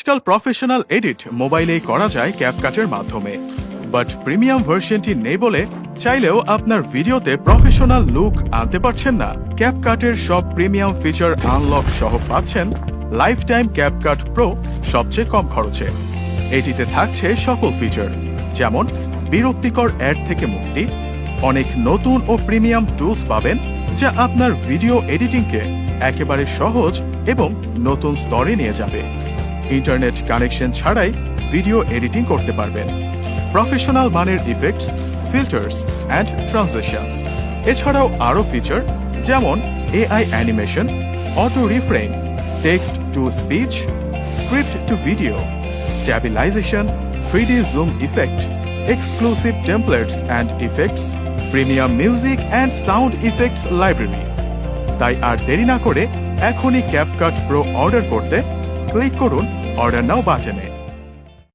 আজকাল professional edit মোবাইলেই করা যায় ক্যাপকাটের মাধ্যমে, বাট প্রিমিয়াম ভার্সনটি নেই বলে চাইলেও আপনার ভিডিওতে প্রফেশনাল লুক আনতে পারছেন না। ক্যাপকাটের সব প্রিমিয়াম ফিচার আনলক সহ পাচ্ছেন লাইফ টাইম ক্যাপকাট প্রো সবচেয়ে কম খরচে। এটিতে থাকছে সকল ফিচার, যেমন বিরক্তিকর অ্যাড থেকে মুক্তি, অনেক নতুন ও প্রিমিয়াম টুলস পাবেন যা আপনার ভিডিও এডিটিংকে একেবারে সহজ এবং নতুন স্তরে নিয়ে যাবে। ইন্টারনেট কানেকশন ছাড়াই ভিডিও এডিটিং করতে পারবেন। প্রফেশনাল মানের ইফেক্টস, ফিল্টার্স অ্যান্ড ট্রানজিশনস, এছাড়াও আরও ফিচার যেমন AI animation, auto reframe, text to speech, script to video, stabilisation, 3D zoom effect, exclusive templates and effects, premium music and sound effects library. তাই আর দেরি না করে এখনই ক্যাপকাট প্রো অর্ডার করতে ক্লিক করুন অর্ডার নাও বাটনে।